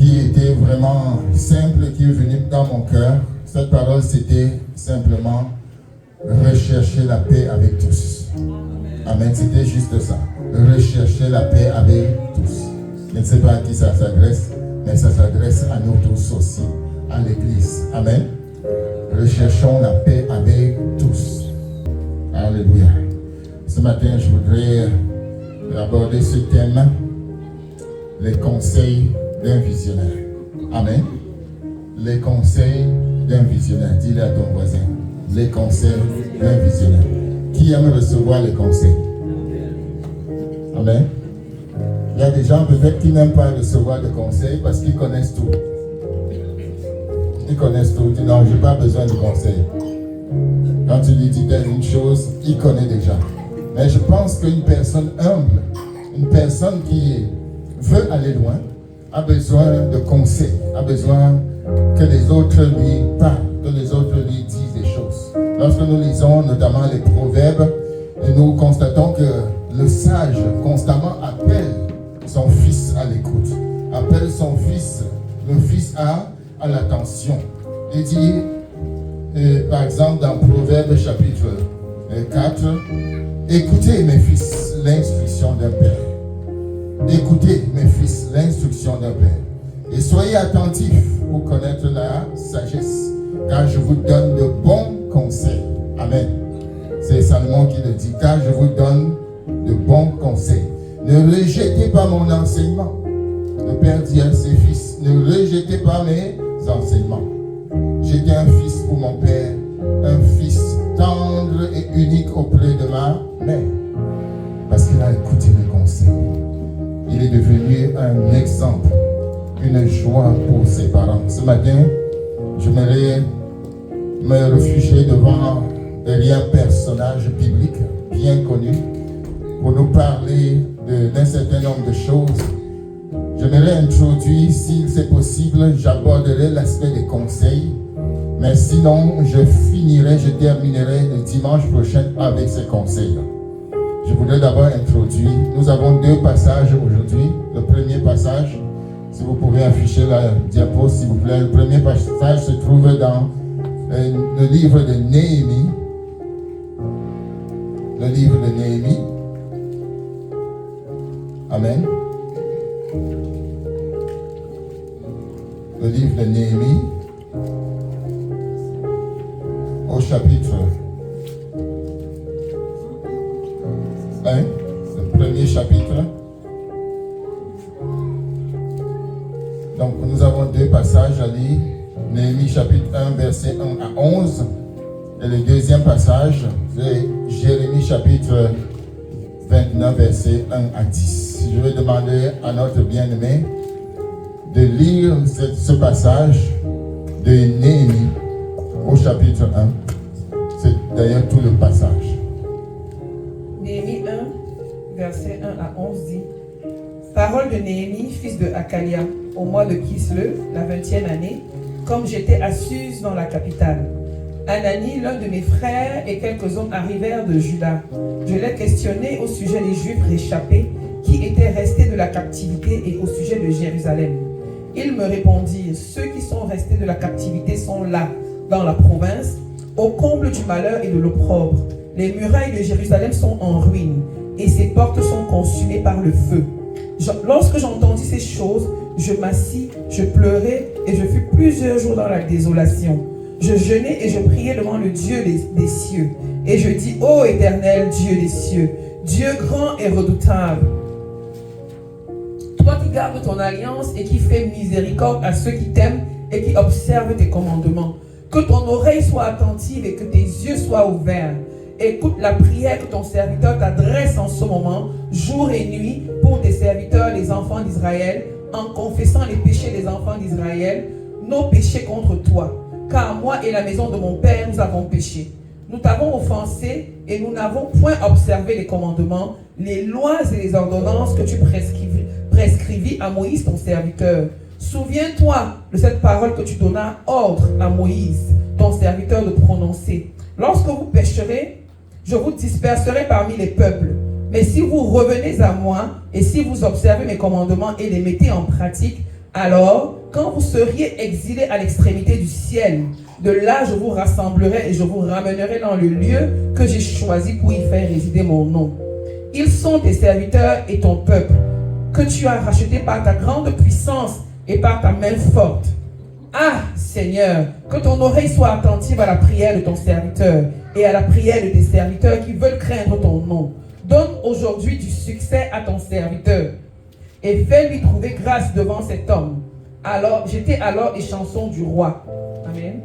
qui était vraiment simple, qui est venue dans mon cœur. Cette parole, c'était simplement rechercher la paix avec tous. Amen, c'était juste ça. Rechercher la paix avec tous. Je ne sais pas à qui ça s'adresse, mais ça s'adresse à nous tous aussi, à l'Église. Amen. Recherchons la paix avec tous. Alléluia. Ce matin, je voudrais aborder ce thème, les conseils d'un visionnaire. Amen. Les conseils d'un visionnaire. Dis-le à ton voisin. Les conseils d'un visionnaire. Qui aime recevoir les conseils? Amen. Il y a des gens peut-être qui n'aiment pas recevoir des conseils parce qu'ils connaissent tout. Ils connaissent tout. Ils disent non, je n'ai pas besoin de conseils. Quand tu lui dis une chose, il connaît déjà. Mais je pense qu'une personne humble, une personne qui veut aller loin, a besoin de conseils, a besoin que les autres lui parlent, que les autres lui disent des choses. Lorsque nous lisons notamment les proverbes, nous constatons que le sage constamment appelle son fils à l'écoute, appelle son fils, le fils à l'attention. Il dit, par exemple dans Proverbes chapitre 4, écoutez mes fils l'instruction d'un père. Écoutez mes fils l'instruction d'un père. Et soyez attentifs pour connaître la sagesse, car je vous donne de bons conseils. Amen. C'est Salomon qui le dit, car je vous donne de bons conseils. Ne rejetez pas mon enseignement. Le père dit à ses fils, ne rejetez pas mes enseignements. J'étais un fils pour mon père, un fils tendre et unique auprès de ma mère. Parce qu'il a écouté mes conseils. Il est devenu un exemple, une joie pour ses parents. Ce matin, j'aimerais me réfugier derrière un personnage biblique bien connu pour nous parler d'un certain nombre de choses. J'aimerais introduire, si c'est possible, j'aborderai l'aspect des conseils. Mais sinon, je terminerai le dimanche prochain avec ces conseils. Je voudrais d'abord introduire. Nous avons deux passages aujourd'hui. Le premier passage, si vous pouvez afficher la diapo, s'il vous plaît. Le premier passage se trouve dans le livre de Néhémie. Le livre de Néhémie. Amen. Le livre de Néhémie. Au chapitre 1, le premier chapitre. Donc nous avons deux passages à lire. Néhémie chapitre 1, verset 1 à 11. Et le deuxième passage, c'est Jérémie chapitre 29, verset 1 à 10. Je vais demander à notre bien-aimé de lire ce passage de Néhémie au chapitre 1. C'est d'ailleurs tout le passage. Néhémie 1, verset 1 à 11 dit: Parole de Néhémie, fils de Hakalia, au mois de Kislev, la 20e année, comme j'étais à Suse dans la capitale. Anani, l'un de mes frères, et quelques hommes arrivèrent de Juda. Je les questionnai au sujet des Juifs réchappés qui étaient restés de la captivité et au sujet de Jérusalem. Ils me répondirent: ceux qui sont restés de la captivité sont là, dans la province, au comble du malheur et de l'opprobre. Les murailles de Jérusalem sont en ruine et ses portes sont consumées par le feu. Lorsque j'entendis ces choses, je m'assis, je pleurais et je fus plusieurs jours dans la désolation. Je jeûnais et je priais devant le Dieu des cieux. Et je dis: ô Éternel Dieu des cieux, Dieu grand et redoutable, toi qui gardes ton alliance et qui fais miséricorde à ceux qui t'aiment et qui observent tes commandements, que ton oreille soit attentive et que tes yeux soient ouverts. Écoute la prière que ton serviteur t'adresse en ce moment, jour et nuit, pour tes serviteurs, les enfants d'Israël, en confessant les péchés des enfants d'Israël, nos péchés contre toi. Car moi et la maison de mon père, nous avons péché. Nous t'avons offensé et nous n'avons point observé les commandements, les lois et les ordonnances que tu prescrivis à Moïse ton serviteur. Souviens-toi de cette parole que tu donnas ordre à Moïse, ton serviteur, de prononcer. Lorsque vous pécherez, je vous disperserai parmi les peuples. Mais si vous revenez à moi et si vous observez mes commandements et les mettez en pratique, Alors, quand vous seriez exilés à l'extrémité du ciel, de là je vous rassemblerai et je vous ramènerai dans le lieu que j'ai choisi pour y faire résider mon nom. Ils sont tes serviteurs et ton peuple, que tu as racheté par ta grande puissance et par ta main forte. Ah, Seigneur, que ton oreille soit attentive à la prière de ton serviteur et à la prière de tes serviteurs qui veulent craindre ton nom. Donne aujourd'hui du succès à ton serviteur et fais-lui trouver grâce devant cet homme. Alors, j'étais alors les chansons du roi. Amen.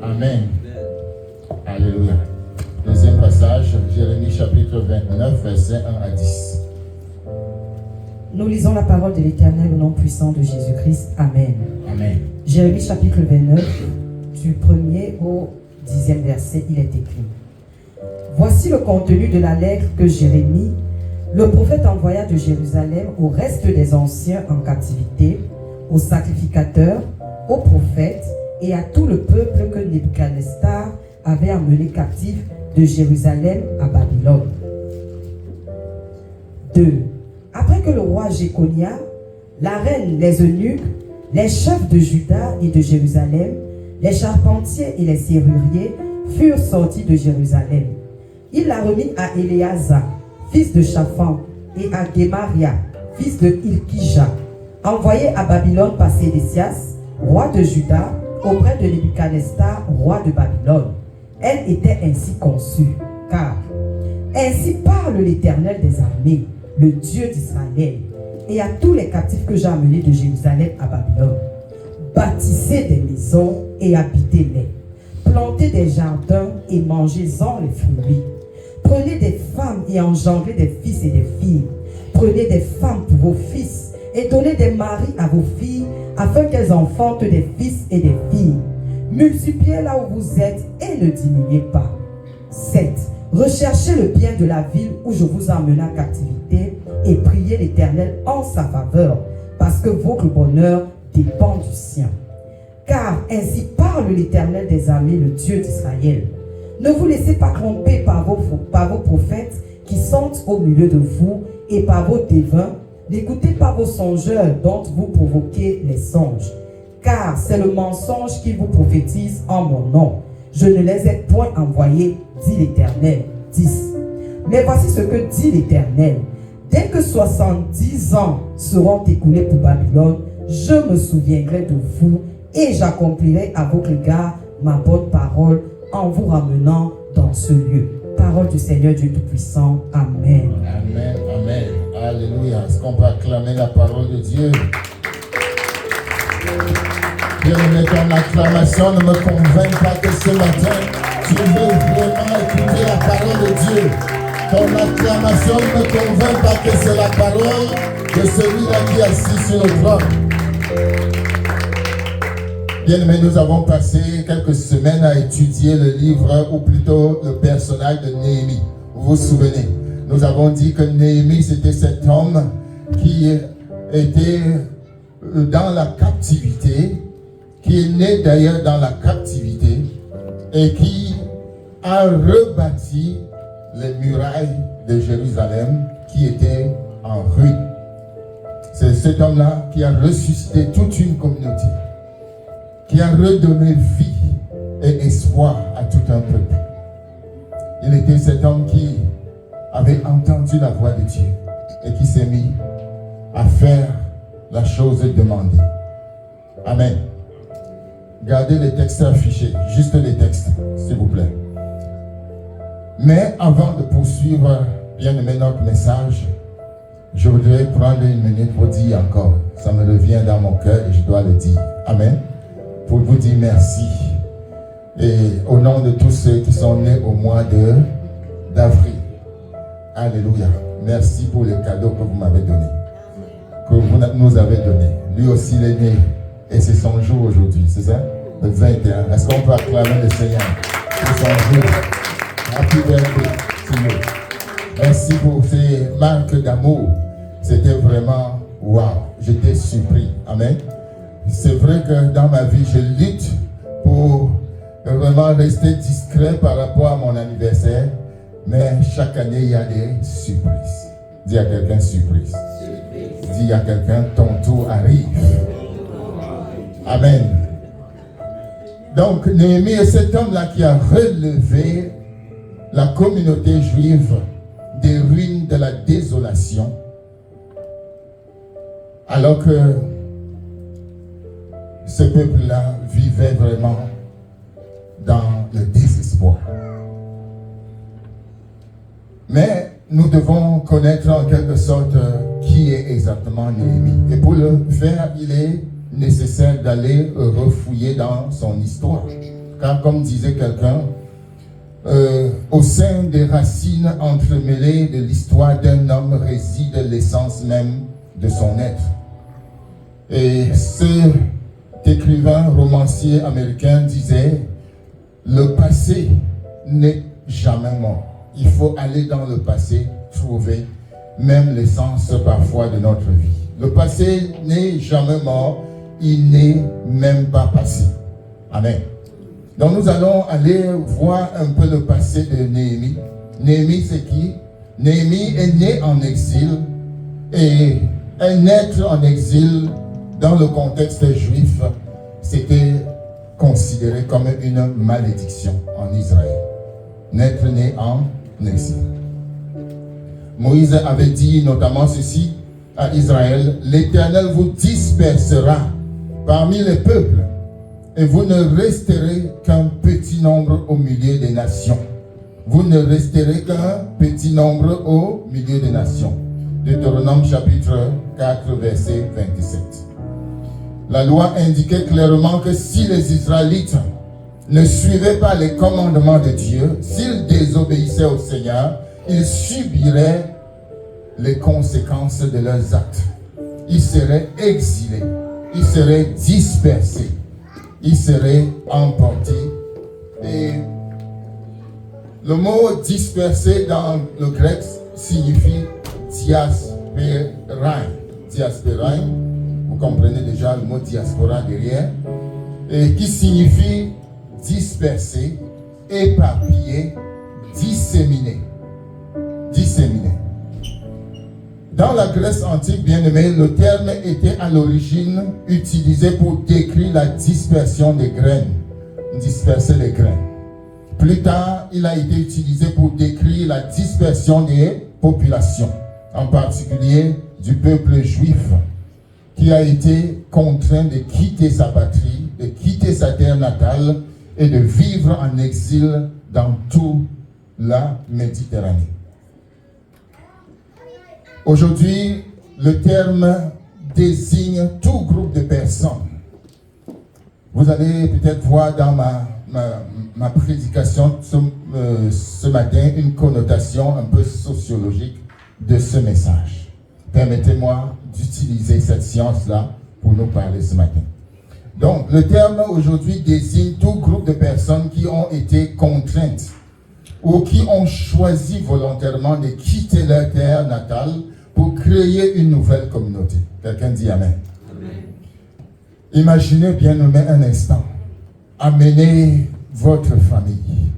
Amen. Alléluia. Deuxième passage, Jérémie chapitre 29, versets 1 à 10. Nous lisons la parole de l'Éternel au nom puissant de Jésus-Christ. Amen. Amen. Jérémie chapitre 29, du 1er au 10e verset, il est écrit. Voici le contenu de la lettre que Jérémie, le prophète, envoya de Jérusalem au reste des anciens en captivité, aux sacrificateurs, aux prophètes et à tout le peuple que Nebuchadnezzar avait emmené captif de Jérusalem à Babylone. 2. Après que le roi Jéconia, la reine, les eunuques, les chefs de Juda et de Jérusalem, les charpentiers et les serruriers furent sortis de Jérusalem, il la remit à Éléazar, fils de Shaphan, et à Gemaria, fils de Ilkija, envoyé à Babylone par Sédécias, roi de Juda, auprès de Nebuchadnezzar, roi de Babylone. Elle était ainsi conçue, car ainsi parle l'Éternel des armées, le Dieu d'Israël, et à tous les captifs que j'ai amenés de Jérusalem à Babylone. Bâtissez des maisons et habitez-les. Plantez des jardins et mangez-en les fruits. Prenez des femmes et engendrez des fils et des filles. Prenez des femmes pour vos fils et donnez des maris à vos filles, afin qu'elles enfantent des fils et des filles. Multipliez là où vous êtes et ne diminuez pas. 7. Recherchez le bien de la ville où je vous emmène en captivité et priez l'Éternel en sa faveur, parce que votre bonheur dépend du sien. Car ainsi parle l'Éternel des armées, le Dieu d'Israël. Ne vous laissez pas tromper par vos prophètes qui sont au milieu de vous et par vos devins. N'écoutez pas vos songeurs dont vous provoquez les songes. Car c'est le mensonge qu'ils vous prophétisent en mon nom. Je ne les ai point envoyés, dit l'Éternel. 10. Mais voici ce que dit l'Éternel. Dès que 70 ans seront écoulés pour Babylone, je me souviendrai de vous et j'accomplirai à votre égard ma bonne parole en vous ramenant dans ce lieu. Parole du Seigneur Dieu Tout-Puissant. Amen. Amen. Amen. Alléluia. Est-ce qu'on peut acclamer la parole de Dieu? Bien-aimé, ton acclamation ne me convainc pas que ce matin, tu veux vraiment écouter la parole de Dieu. Ton acclamation ne me convainc pas que c'est la parole de celui-là qui est assis sur le trône. Bien-aimé, nous avons passé quelques semaines à étudier le livre, ou plutôt le personnage de Néhémie. Vous vous souvenez, nous avons dit que Néhémie, c'était cet homme qui était dans la captivité, qui est né d'ailleurs dans la captivité, et qui a rebâti les murailles de Jérusalem qui étaient en ruine. C'est cet homme-là qui a ressuscité toute une communauté, qui a redonné vie et espoir à tout un peuple. Il était cet homme qui avait entendu la voix de Dieu et qui s'est mis à faire la chose demandée. Amen. Gardez les textes affichés, juste les textes, s'il vous plaît. Mais avant de poursuivre, bien aimé, notre message, je voudrais prendre une minute pour dire encore, ça me revient dans mon cœur et je dois le dire. Amen. Pour vous dire merci. Et au nom de tous ceux qui sont nés au mois d'avril. Alléluia. Merci pour les cadeaux que vous m'avez donnés. Que vous nous avez donnés. Lui aussi, il est né. Et c'est son jour aujourd'hui, c'est ça? Le 21. Est-ce qu'on peut acclamer le Seigneur pour son jour? Happy birthday, Seigneur. Merci pour ces marques d'amour. C'était vraiment wow. J'étais surpris. Amen. C'est vrai que dans ma vie, je lutte pour vraiment rester discret par rapport à mon anniversaire. Mais chaque année, il y a des surprises. Dis à quelqu'un surprise. Dis à quelqu'un ton tour arrive. Amen. Donc, Néhémie est cet homme-là qui a relevé la communauté juive des ruines de la désolation, alors que ce peuple-là vivait vraiment dans le désespoir. Mais nous devons connaître en quelque sorte qui est exactement Néhémie. Et pour le faire, il est nécessaire d'aller refouiller dans son histoire. Car comme disait quelqu'un, au sein des racines entremêlées de l'histoire d'un homme réside l'essence même de son être. Et cet écrivain romancier américain disait, le passé n'est jamais mort. Il faut aller dans le passé, trouver même l'essence parfois de notre vie. Le passé n'est jamais mort, il n'est même pas passé. Amen. Donc nous allons aller voir un peu le passé de Néhémie. Néhémie, c'est qui? Néhémie est né en exil, et naître en exil dans le contexte juif, c'était considéré comme une malédiction en Israël. Naître né en exil. Moïse avait dit notamment ceci à Israël: l'Éternel vous dispersera parmi les peuples, et vous ne resterez qu'un petit nombre au milieu des nations. Vous ne resterez qu'un petit nombre au milieu des nations. Deutéronome chapitre 4, verset 27. La loi indiquait clairement que si les Israélites ne suivaient pas les commandements de Dieu, s'ils désobéissaient au Seigneur, ils subiraient les conséquences de leurs actes. Ils seraient exilés, ils seraient dispersés, ils seraient emportés. Et le mot dispersé dans le grec signifie diaspérain. Diaspérain, vous comprenez déjà le mot diaspora derrière, et qui signifie disperser, éparpiller, disséminer. Disséminer. Dans la Grèce antique, bien-aimé, le terme était à l'origine utilisé pour décrire la dispersion des graines. Disperser les graines. Plus tard, il a été utilisé pour décrire la dispersion des populations, en particulier du peuple juif, qui a été contraint de quitter sa patrie, de quitter sa terre natale et de vivre en exil dans toute la Méditerranée. Aujourd'hui, le terme désigne tout groupe de personnes. Vous allez peut-être voir dans ma prédication ce matin une connotation un peu sociologique de ce message. Permettez-moi d'utiliser cette science-là pour nous parler ce matin. Donc, le terme aujourd'hui désigne tout groupe de personnes qui ont été contraintes ou qui ont choisi volontairement de quitter leur terre natale pour créer une nouvelle communauté. Quelqu'un dit Amen. Amen. Imaginez bien un instant, amenez votre famille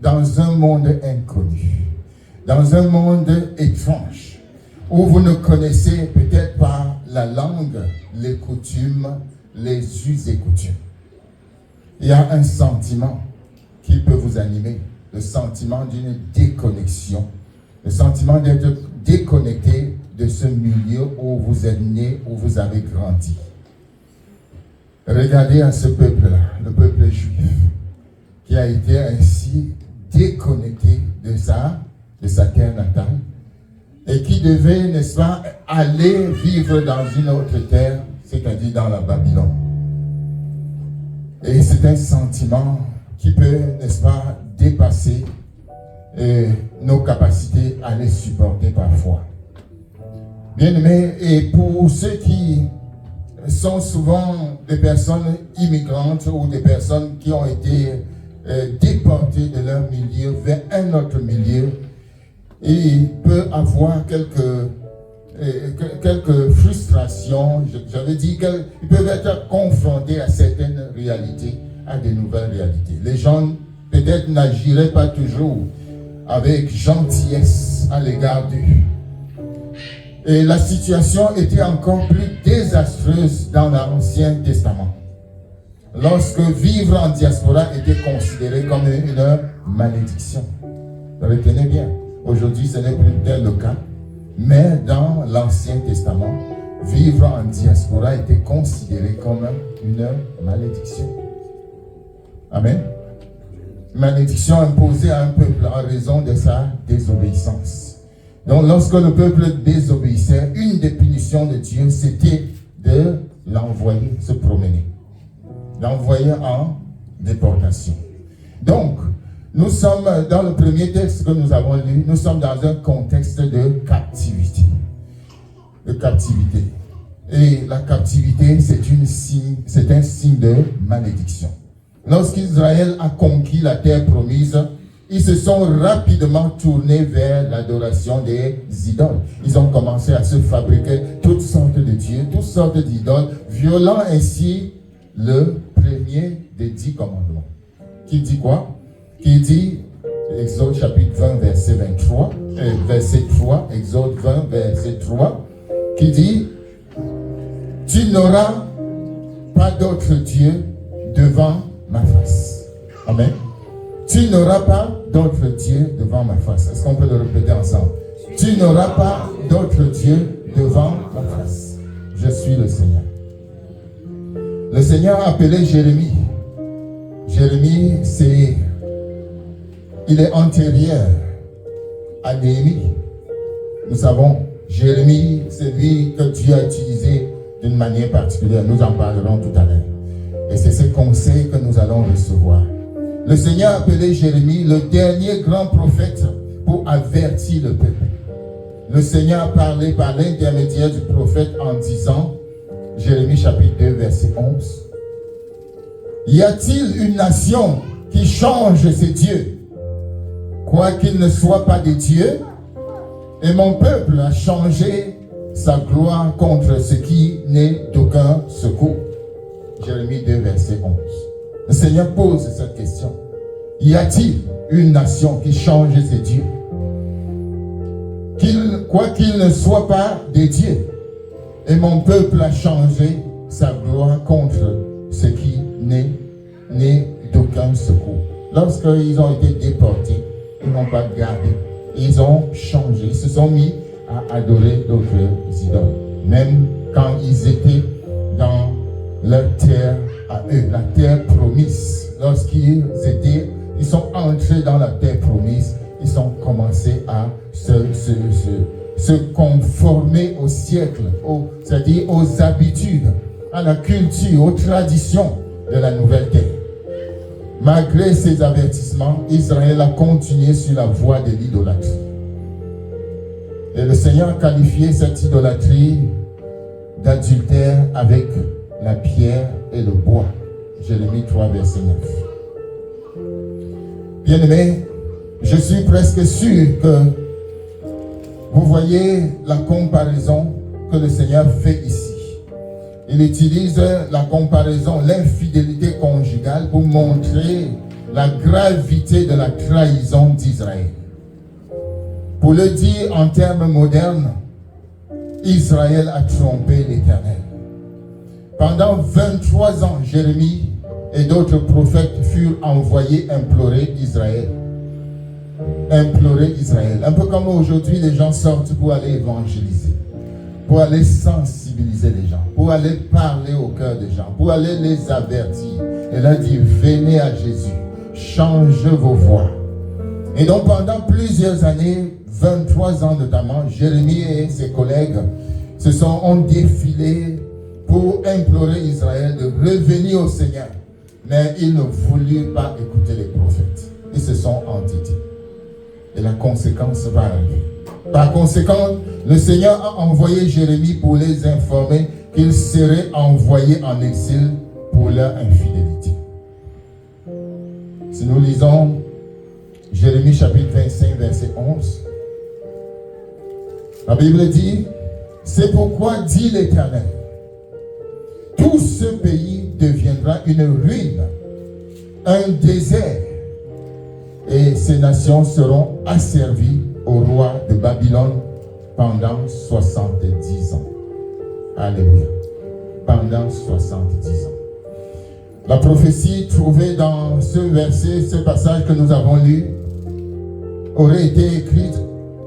dans un monde inconnu, dans un monde étrange, où vous ne connaissez peut-être pas la langue, les coutumes, les us et coutumes. Il y a un sentiment qui peut vous animer, le sentiment d'une déconnexion, le sentiment d'être déconnecté de ce milieu où vous êtes né, où vous avez grandi. Regardez à ce peuple-là, le peuple juif, qui a été ainsi déconnecté de sa terre natale, et qui devait, n'est-ce pas, aller vivre dans une autre terre, c'est-à-dire dans la Babylone. Et c'est un sentiment qui peut, n'est-ce pas, dépasser nos capacités à les supporter parfois. Bien-aimés, et pour ceux qui sont souvent des personnes immigrantes ou des personnes qui ont été déportées de leur milieu vers un autre milieu, il peut avoir quelques frustrations, j'avais dit qu'ils peuvent être confrontés à certaines réalités, à de nouvelles réalités. Les gens peut-être n'agiraient pas toujours avec gentillesse à l'égard d'eux. Et la situation était encore plus désastreuse dans l'Ancien Testament. lorsque vivre en diaspora était considéré comme une malédiction. Retenez bien, aujourd'hui ce n'est plus tel le cas, mais dans l'Ancien Testament, vivre en diaspora était considéré comme une malédiction. Amen. Malédiction imposée à un peuple en raison de sa désobéissance. Donc lorsque le peuple désobéissait, une des punitions de Dieu, c'était de l'envoyer se promener, l'envoyer en déportation. Donc, nous sommes dans le premier texte que nous avons lu, nous sommes dans un contexte de captivité. De captivité. Et la captivité, c'est un signe de malédiction. Lorsqu'Israël a conquis la terre promise, ils se sont rapidement tournés vers l'adoration des idoles. Ils ont commencé à se fabriquer toutes sortes de dieux, toutes sortes d'idoles, violant ainsi le premier des 10 commandements. Qui dit quoi? Qui dit, Exode chapitre 20, verset 23, verset 3, Exode 20, verset 3, qui dit, tu n'auras pas d'autre Dieu devant ma face. Amen. Tu n'auras pas d'autre Dieu devant ma face. Est-ce qu'on peut le répéter ensemble? Tu n'auras pas d'autre Dieu devant ma face. Je suis le Seigneur. Le Seigneur a appelé Jérémie. Jérémie, il est antérieur à Néhémie. Nous savons, Jérémie, c'est lui que Dieu a utilisé d'une manière particulière. Nous en parlerons tout à l'heure. Et c'est ce conseil que nous allons recevoir. Le Seigneur a appelé Jérémie le dernier grand prophète pour avertir le peuple. Le Seigneur a parlé par l'intermédiaire du prophète en disant, Jérémie chapitre 2, verset 11, y a-t-il une nation qui change ses dieux, quoiqu'ils ne soient pas des dieux? Et mon peuple a changé sa gloire contre ce qui n'est d'aucun secours. Jérémie 2, verset 11. Le Seigneur pose cette question. Y a-t-il une nation qui change ses dieux? Quoiqu'ils ne soient pas des dieux. Et mon peuple a changé sa gloire contre ce qui n'est d'aucun secours. Lorsqu'ils ont été déportés, ils n'ont pas gardé. Ils ont changé. Ils se sont mis à adorer d'autres idoles. Même quand ils étaient dans leur terre à eux, la terre promise. Lorsqu'ils sont entrés dans la terre promise, ils ont commencé à se conformer au siècle, c'est-à-dire aux habitudes, à la culture, aux traditions de la nouvelle terre. Malgré ces avertissements, Israël a continué sur la voie de l'idolâtrie. Et le Seigneur a qualifié cette idolâtrie d'adultère avec la pierre et le bois. Jérémie 3, verset 9. Bien-aimés, je suis presque sûr que vous voyez la comparaison que le Seigneur fait ici. Il utilise la comparaison, l'infidélité conjugale pour montrer la gravité de la trahison d'Israël. Pour le dire en termes modernes, Israël a trompé l'Éternel. Pendant 23 ans, Jérémie et d'autres prophètes furent envoyés implorer Israël. Implorer Israël. Un peu comme aujourd'hui, les gens sortent pour aller évangéliser, pour aller sensibiliser les gens, pour aller parler au cœur des gens, pour aller les avertir. Et là, dit, venez à Jésus, changez vos voies. Et donc, pendant plusieurs années, 23 ans notamment, Jérémie et ses collègues ont défilé pour implorer Israël de revenir au Seigneur. Mais ils ne voulurent pas écouter les prophètes. Ils se sont entêtés. Et la conséquence va arriver. Par conséquent, le Seigneur a envoyé Jérémie pour les informer qu'ils seraient envoyés en exil pour leur infidélité. Si nous lisons Jérémie chapitre 25, verset 11, la Bible dit, c'est pourquoi dit l'Éternel, tout ce pays deviendra une ruine, un désert, et ces nations seront asservies au roi de Babylone pendant 70 ans. Alléluia. Pendant 70 ans. La prophétie trouvée dans ce verset, ce passage que nous avons lu, aurait été écrite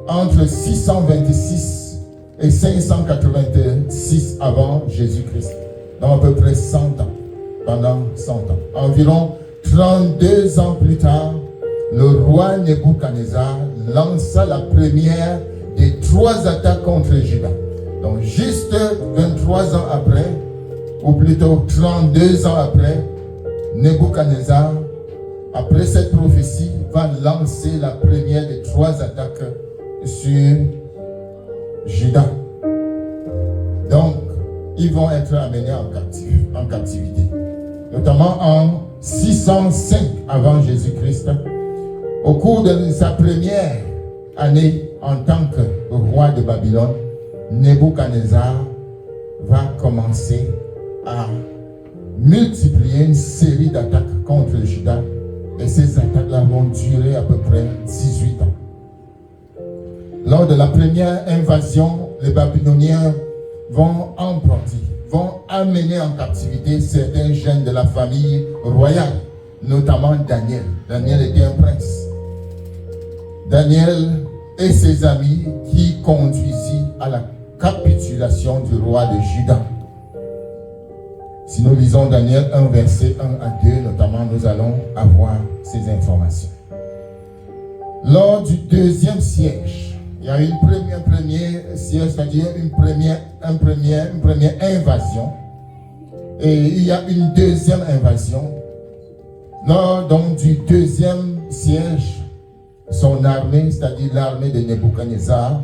entre 626 et 586 avant Jésus-Christ, donc à peu près 100 ans, pendant 100 ans. Environ 32 ans plus tard, le roi Nebuchadnezzar lança la première des 3 attaques contre Juda. Donc juste 23 ans après, ou plutôt 32 ans après, Nebuchadnezzar, après cette prophétie, va lancer la première des 3 attaques sur Juda. Donc, ils vont être amenés en captivité. Notamment en 605 avant Jésus-Christ, au cours de sa première année en tant que roi de Babylone, Nebuchadnezzar va commencer à multiplier une série d'attaques contre Juda, et ces attaques-là vont durer à peu près 18 ans. Lors de la première invasion, les Babyloniens vont emporter, vont amener en captivité certains jeunes de la famille royale, notamment Daniel. Daniel était un prince. Daniel et ses amis qui conduisit à la capitulation du roi de Juda. Si nous lisons Daniel 1, verset 1 à 2, notamment, nous allons avoir ces informations. Lors du deuxième siège, il y a une première siège, c'est-à-dire une première invasion. Et il y a une deuxième invasion. Lors donc du deuxième siège, son armée, c'est-à-dire l'armée de Nebuchadnezzar,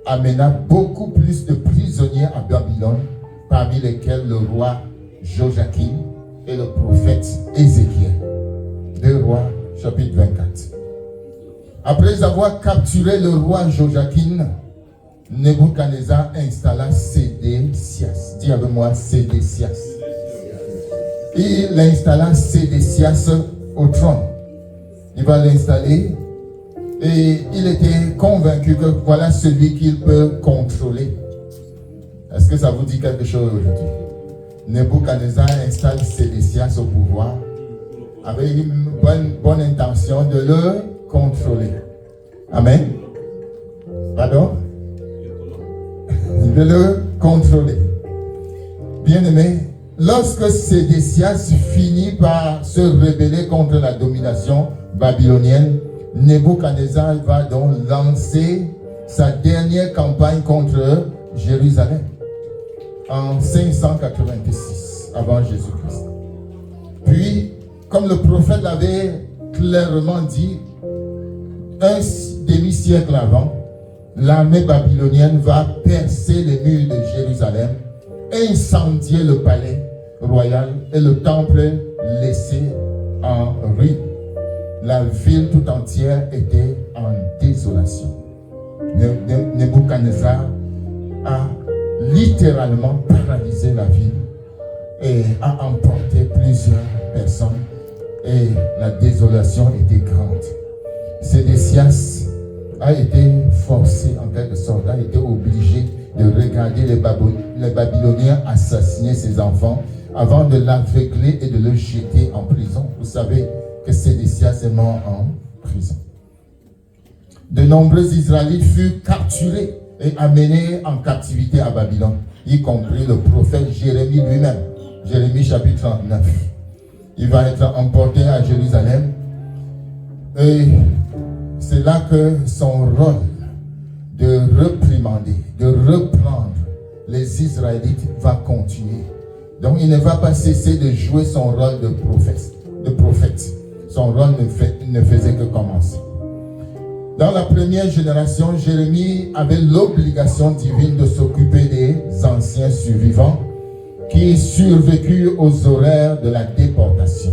amena beaucoup plus de prisonniers à Babylone, parmi lesquels le roi Joachim et le prophète Ézéchiel. 2 Rois, chapitre 24. Après avoir capturé le roi Joachim, Nebuchadnezzar installa Sédécias. Dis avec moi, Sédécias. Il installa Sédécias au trône. Il va l'installer et il était convaincu que voilà celui qu'il peut contrôler. Est-ce que ça vous dit quelque chose aujourd'hui? Nebuchadnezzar installe Sédécias au pouvoir avec une bonne intention de le contrôler. Amen. Pardon? De le contrôler. Bien-aimé, lorsque Sédécias finit par se rebeller contre la domination babylonienne, Nebuchadnezzar va donc lancer sa dernière campagne contre Jérusalem en 586 avant Jésus-Christ. Puis, comme le prophète l'avait clairement dit, un demi-siècle avant, l'armée babylonienne va percer les murs de Jérusalem, incendier le palais royal et le temple laissé en ruine. La ville tout entière était en désolation. Nebuchadnezzar a littéralement paralysé la ville et a emporté plusieurs personnes, et la désolation était grande. Sédécias a été forcé, en quelque sorte, a été obligé de regarder les Babyloniens assassiner ses enfants avant de l'aveugler et de le jeter en prison. Vous savez que Sédécias est mort en prison. De nombreux Israélites furent capturés et amenés en captivité à Babylone, y compris le prophète Jérémie lui-même. Jérémie chapitre 39. Il va être emporté à Jérusalem, et c'est là que son rôle de réprimander, de reprendre les Israélites va continuer. Donc il ne va pas cesser de jouer son rôle de prophète. Son rôle ne faisait que commencer. Dans la première génération, Jérémie avait l'obligation divine de s'occuper des anciens survivants qui survécurent aux horreurs de la déportation.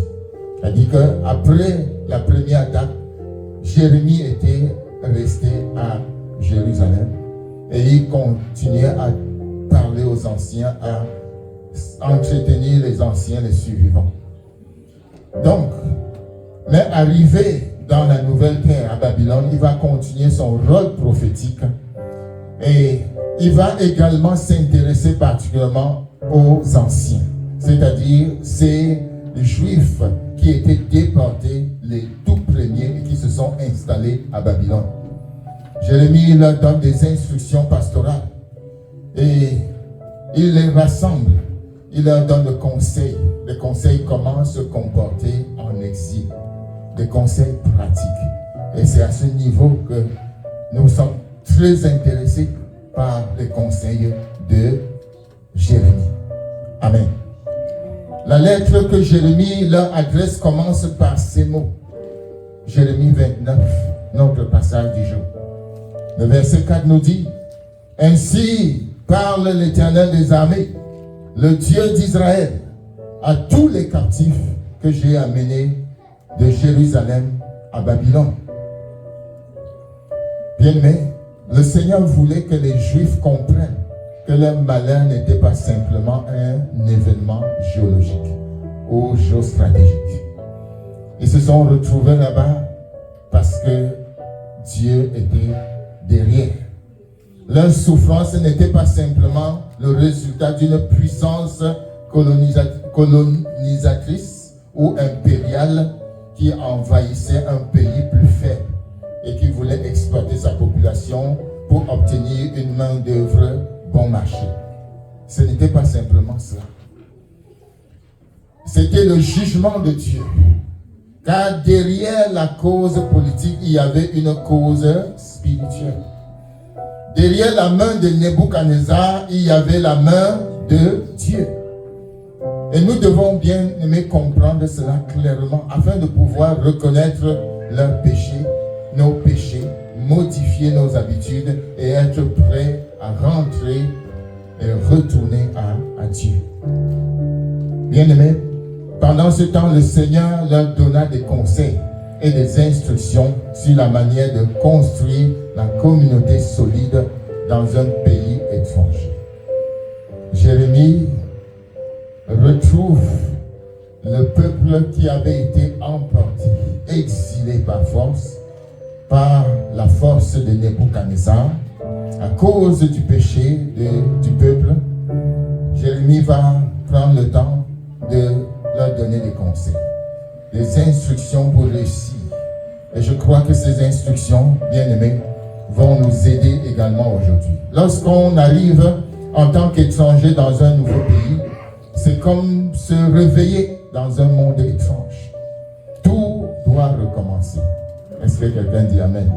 C'est-à-dire qu'après la première attaque, Jérémie était resté à Jérusalem et il continuait à parler aux anciens, à entretenir les anciens, les survivants. Donc, mais arrivé dans la nouvelle terre à Babylone, il va continuer son rôle prophétique et il va également s'intéresser particulièrement aux anciens, c'est-à-dire c'est Juifs qui étaient déportés, les tout premiers, et qui se sont installés à Babylone. Jérémie leur donne des instructions pastorales et il les rassemble. Il leur donne le conseil comment se comporter en exil, des conseils pratiques. Et c'est à ce niveau que nous sommes très intéressés par les conseils de Jérémie. Amen. La lettre que Jérémie leur adresse commence par ces mots. Jérémie 29, notre passage du jour. Le verset 4 nous dit: Ainsi parle l'Éternel des armées, le Dieu d'Israël, à tous les captifs que j'ai amenés de Jérusalem à Babylone. Bien-aimés, le Seigneur voulait que les Juifs comprennent que leur malheur n'était pas simplement un événement géologique ou géostratégique. Ils se sont retrouvés là-bas parce que Dieu était derrière. Leur souffrance n'était pas simplement le résultat d'une puissance colonisatrice ou impériale qui envahissait un pays plus faible et qui voulait exploiter sa population pour obtenir une main-d'œuvre bon marché. Ce n'était pas simplement cela. C'était le jugement de Dieu. Car derrière la cause politique, il y avait une cause spirituelle. Derrière la main de Nebuchadnezzar, il y avait la main de Dieu. Et nous devons bien aimer comprendre cela clairement afin de pouvoir reconnaître leurs péchés, nos péchés, modifier nos habitudes et être prêts à rentrer et retourner à Dieu. Bien-aimés, pendant ce temps, le Seigneur leur donna des conseils et des instructions sur la manière de construire la communauté solide dans un pays étranger. Jérémie retrouve le peuple qui avait été emporté, exilé par force, par la force de Nebuchadnezzar, à cause du péché du peuple. Jérémie va prendre le temps de leur donner des conseils, des instructions pour réussir. Et je crois que ces instructions, bien-aimés, vont nous aider également aujourd'hui. Lorsqu'on arrive en tant qu'étranger dans un nouveau pays, c'est comme se réveiller dans un monde étrange. Tout doit recommencer. Est-ce que quelqu'un dit Amen?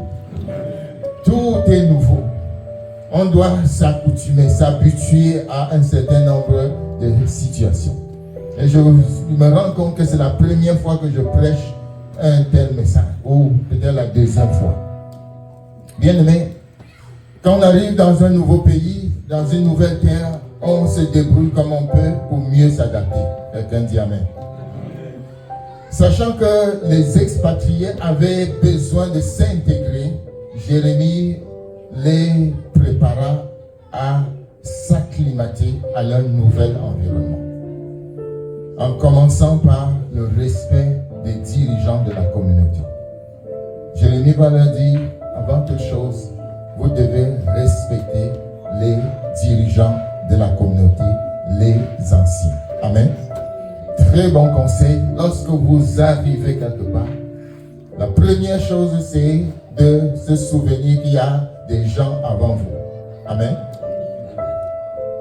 Tout est nouveau. On doit s'accoutumer, s'habituer à un certain nombre de situations. Et je me rends compte que c'est la première fois que je prêche un tel message, ou peut-être la deuxième fois. Bien aimé, quand on arrive dans un nouveau pays, dans une nouvelle terre, on se débrouille comme on peut pour mieux s'adapter. Quelqu'un dit Amen. Sachant que les expatriés avaient besoin de s'intégrer, Jérémie les prépara à s'acclimater à leur nouvel environnement. En commençant par le respect des dirigeants de la communauté. Jérémie va leur dire, avant toute chose, vous devez respecter les dirigeants de la communauté, les anciens. Amen. Très bon conseil. Lorsque vous arrivez quelque part, la première chose, c'est de se souvenir qu'il y a des gens avant vous. Amen.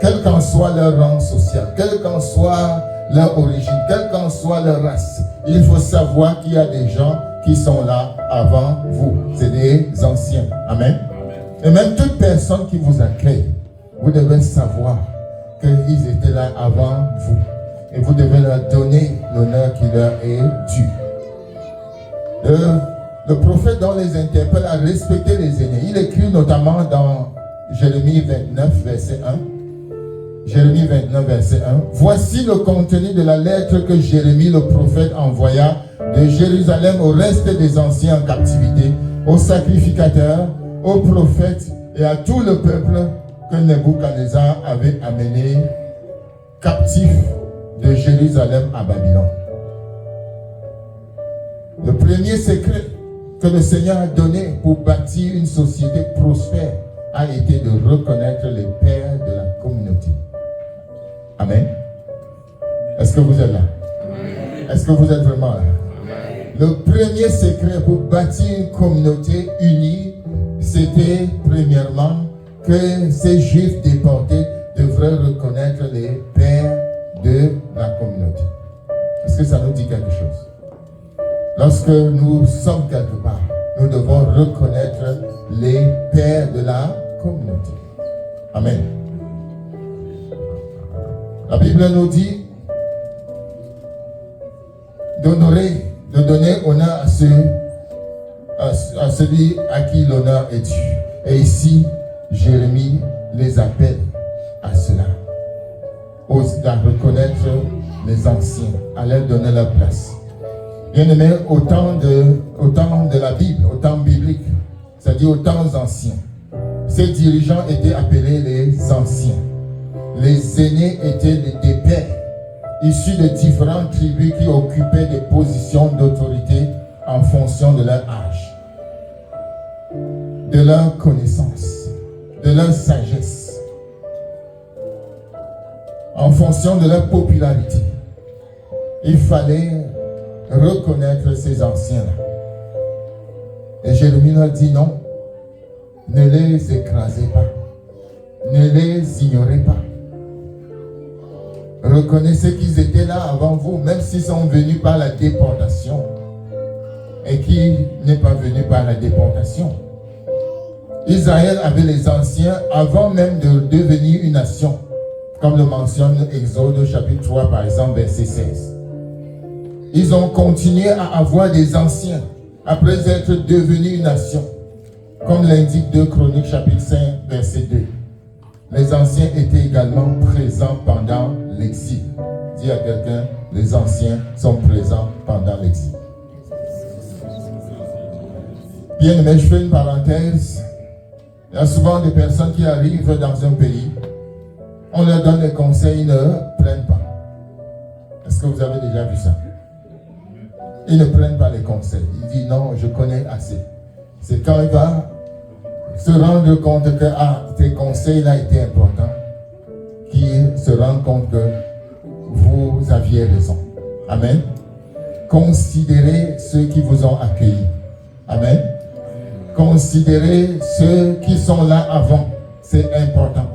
Quel qu'en soit leur rang social, quel qu'en soit leur origine, quelle qu'en soit leur race, il faut savoir qu'il y a des gens qui sont là avant vous. C'est des anciens. Amen. Et même toute personne qui vous accueille, vous devez savoir qu'ils étaient là avant vous. Et vous devez leur donner l'honneur qui leur est dû. Le prophète donc les interpelle à respecter les aînés. Il écrit notamment dans Jérémie 29, verset 1. Jérémie 29, verset 1. Voici le contenu de la lettre que Jérémie le prophète envoya de Jérusalem au reste des anciens en captivité, aux sacrificateurs, aux prophètes et à tout le peuple que Nebuchadnezzar avait amené captif de Jérusalem à Babylone. Le premier secret que le Seigneur a donné pour bâtir une société prospère a été de reconnaître les pères de la communauté. Amen. Est-ce que vous êtes là? Est-ce que vous êtes vraiment là? Le premier secret pour bâtir une communauté unie, c'était premièrement que ces Juifs déportés devraient reconnaître les pères de la communauté. Est-ce que ça nous dit quelque chose? Lorsque nous sommes quelque part, nous devons reconnaître les pères de la communauté. Amen. La Bible nous dit de donner honneur à celui à qui l'honneur est dû. Et ici, Jérémie les appelle à cela. À reconnaître les anciens, à leur donner leur place. Bien aimé, au temps de la Bible, au temps biblique, c'est-à-dire aux temps anciens, ces dirigeants étaient appelés les anciens. Les aînés étaient des pères, issus de différentes tribus qui occupaient des positions d'autorité en fonction de leur âge, de leur connaissance, de leur sagesse, en fonction de leur popularité. Il fallait reconnaître ces anciens-là. Et Jérémie leur dit non, ne les écrasez pas, ne les ignorez pas. Reconnaissez qu'ils étaient là avant vous, même s'ils sont venus par la déportation et qui n'est pas venu par la déportation. Israël avait les anciens avant même de devenir une nation, comme le mentionne Exode chapitre 3 par exemple, verset 16. Ils ont continué à avoir des anciens après être devenus une nation, comme l'indique 2 Chroniques chapitre 5 verset 2. Les anciens étaient également présents pendant l'exil. Dis à quelqu'un, les anciens sont présents pendant l'exil. Bien aimé, je fais une parenthèse. Il y a souvent des personnes qui arrivent dans un pays, on leur donne des conseils, ils ne prennent pas. Est-ce que vous avez déjà vu ça? Ils ne prennent pas les conseils. Ils disent non, je connais assez. C'est quand il va se rendre compte que tes conseils-là étaient importants, qu'il se rend compte que vous aviez raison. Amen. Considérez ceux qui vous ont accueillis. Amen. Considérez ceux qui sont là avant. C'est important.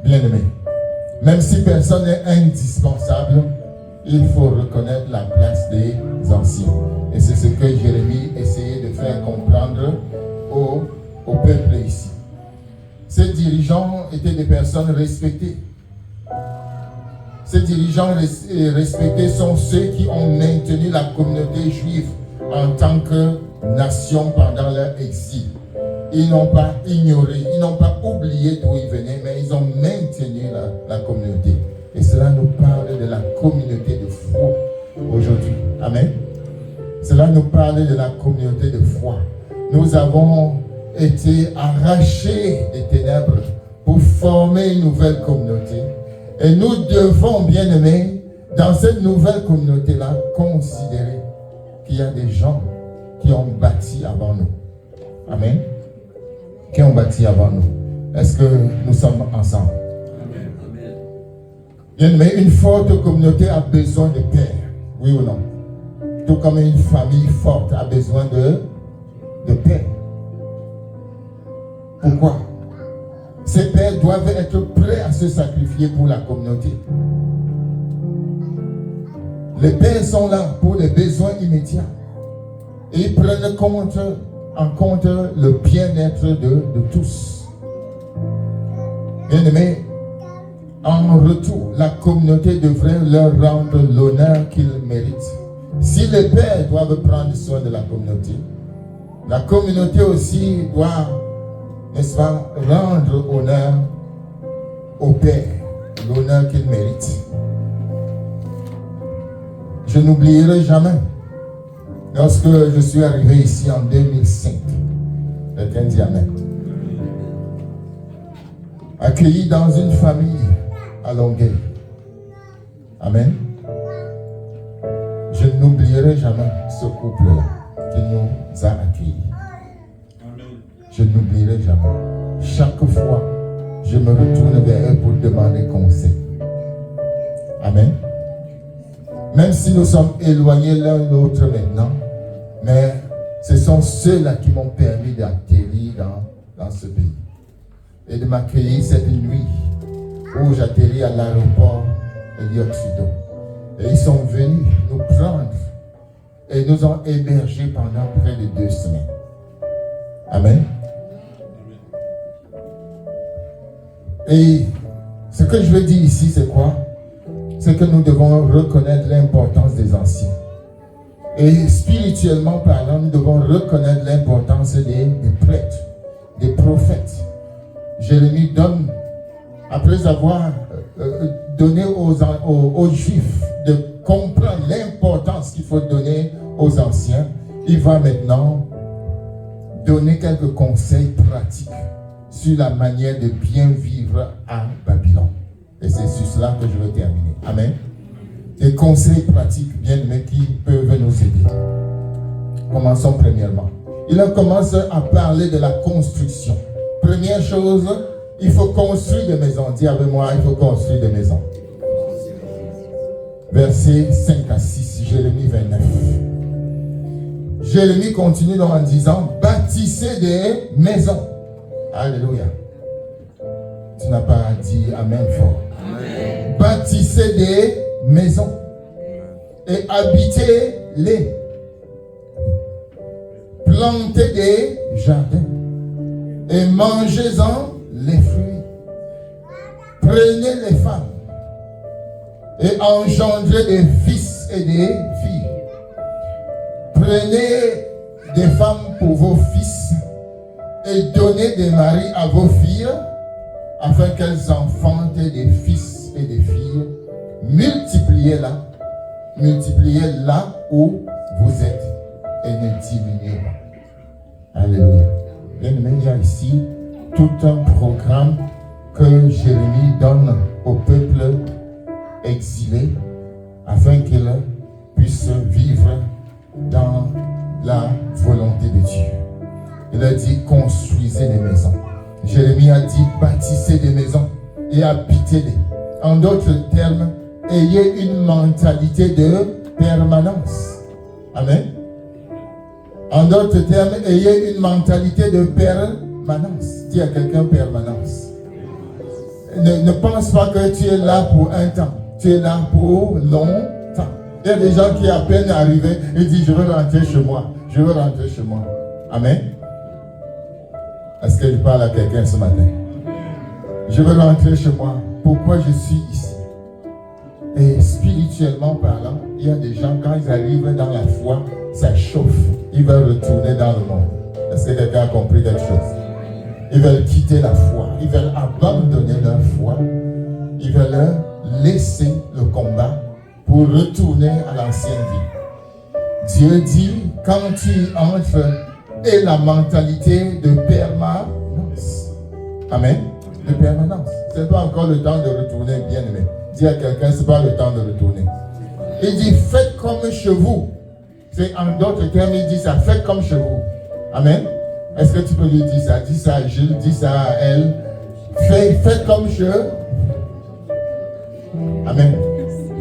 Bien aimé. Même si personne n'est indispensable, il faut reconnaître la place des anciens. Et c'est ce que Jérémie essayait de faire comprendre au peuple ici. Ces dirigeants étaient des personnes respectées. Ces dirigeants respectés sont ceux qui ont maintenu la communauté juive en tant que nation pendant leur exil. Ils n'ont pas ignoré, ils n'ont pas oublié d'où ils venaient, mais ils ont maintenu la communauté. Et cela nous parle de la communauté de foi aujourd'hui. Amen. Cela nous parle de la communauté de foi. Nous avons été arrachés des ténèbres pour former une nouvelle communauté. Et nous devons, bien aimés, dans cette nouvelle communauté-là, considérer qu'il y a des gens qui ont bâti avant nous. Amen. Qui ont bâti avant nous. Est-ce que nous sommes ensemble? Amen. Bien aimé, une forte communauté a besoin de pères. Oui ou non? Tout comme une famille forte a besoin de pères. Pourquoi? Ces pères doivent être prêts à se sacrifier pour la communauté. Les pères sont là pour les besoins immédiats. Et ils prennent en compte le bien-être de tous. Bien aimé, en retour, la communauté devrait leur rendre l'honneur qu'ils méritent. Si les pères doivent prendre soin de la communauté aussi doit, n'est-ce pas, rendre honneur aux pères, l'honneur qu'ils méritent. Je n'oublierai jamais, lorsque je suis arrivé ici en 2005, quelqu'un dit Amen, accueilli dans une famille à Longueuil. Amen. Je n'oublierai jamais ce couple-là qui nous a accueillis. Je n'oublierai jamais. Chaque fois, je me retourne vers eux pour demander conseil. Amen. Même si nous sommes éloignés l'un de l'autre maintenant, mais ce sont ceux-là qui m'ont permis d'atterrir dans ce pays. Et de m'accueillir cette nuit où j'atterris à l'aéroport Elliott Trudeau. Et ils sont venus nous prendre et nous ont hébergés pendant près de 2 semaines. Amen. Et ce que je veux dire ici, c'est quoi? C'est que nous devons reconnaître l'importance des anciens. Et spirituellement parlant, nous devons reconnaître l'importance des prêtres, des prophètes. Jérémie donne, après avoir donné aux Juifs de comprendre l'importance qu'il faut donner aux anciens, il va maintenant donner quelques conseils pratiques sur la manière de bien vivre à Babylone. Et c'est sur cela que je veux terminer. Amen. Des conseils pratiques, bien aimés, qui peuvent nous aider. Commençons premièrement. Il commence à parler de la construction. Première chose, il faut construire des maisons. Dis avec moi, il faut construire des maisons. Versets 5 à 6, Jérémie 29. Jérémie continue donc en disant, bâtissez des maisons. Alléluia. Tu n'as pas dit Amen fort. Amen. Bâtissez des maisons et habitez-les. Plantez des jardins et mangez-en les fruits. Prenez les femmes et engendrez des fils et des filles. Prenez des femmes pour vos fils et donnez des maris à vos filles afin qu'elles enfantent des fils et des filles. Multipliez-la où vous êtes et ne diminuez pas. Alléluia. Bien aimé, il y a ici tout un programme que Jérémie donne au peuple exilé afin qu'il puisse vivre dans la volonté de Dieu. Il a dit construisez des maisons. Jérémie a dit bâtissez des maisons et habitez-les. En d'autres termes, ayez une mentalité de permanence. Amen. En d'autres termes, ayez une mentalité de permanence. Dis à quelqu'un permanence. Ne pense pas que tu es là pour un temps. Tu es là pour longtemps. Il y a des gens qui à peine arrivés et disent je veux rentrer chez moi. Je veux rentrer chez moi. Amen. Est-ce que je parle à quelqu'un ce matin? Je veux rentrer chez moi. Pourquoi je suis ici? Et spirituellement parlant, il y a des gens, quand ils arrivent dans la foi, ça chauffe. Ils veulent retourner dans le monde. Est-ce que quelqu'un a compris quelque chose? Ils veulent quitter la foi. Ils veulent abandonner leur foi. Ils veulent laisser le combat pour retourner à l'ancienne vie. Dieu dit, quand tu entres, et la mentalité de permanence. Amen. De permanence. Ce n'est pas encore le temps de retourner, bien aimé. Dis à quelqu'un, ce n'est pas le temps de retourner. Il dit, faites comme chez vous. C'est en d'autres termes, il dit ça, faites comme chez vous. Amen. Est-ce que tu peux lui dire ça? Dis ça à Gilles, dis ça à elle. Faites comme chez vous. Amen.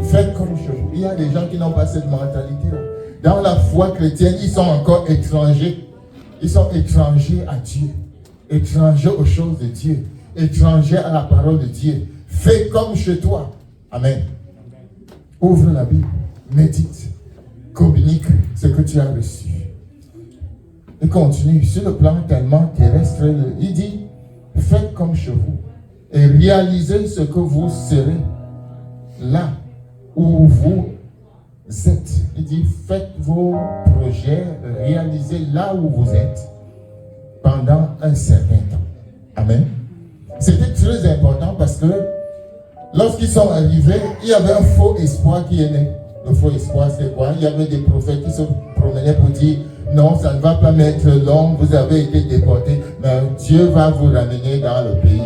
Faites comme chez vous. Il y a des gens qui n'ont pas cette mentalité-là. Dans la foi chrétienne, ils sont encore étrangers. Ils sont étrangers à Dieu, étrangers aux choses de Dieu, étrangers à la parole de Dieu. Fais comme chez toi. Amen. Ouvre la Bible, médite, communique ce que tu as reçu. Et continue. Sur le plan tellement terrestre, il dit, faites comme chez vous et réalisez ce que vous serez là où vous êtes. Il dit, faites vos projets, réalisez là où vous êtes pendant un certain temps. Amen. C'était très important parce que lorsqu'ils sont arrivés, il y avait un faux espoir qui est né. Le faux espoir, c'est quoi? Il y avait des prophètes qui se promenaient pour dire, non, ça ne va pas mettre long, vous avez été déportés, mais Dieu va vous ramener dans le pays.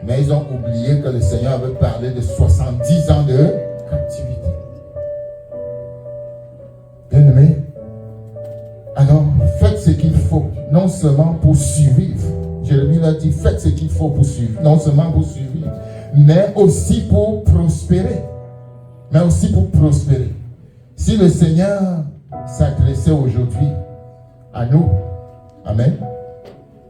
Mais ils ont oublié que le Seigneur avait parlé de 70 ans de captivité. Bien-aimés, alors faites ce qu'il faut, non seulement pour survivre. Jérémie l'a dit, faites ce qu'il faut pour survivre, non seulement pour survivre, mais aussi pour prospérer. mais aussi pour prospérer. Si le Seigneur s'adressait aujourd'hui à nous, amen,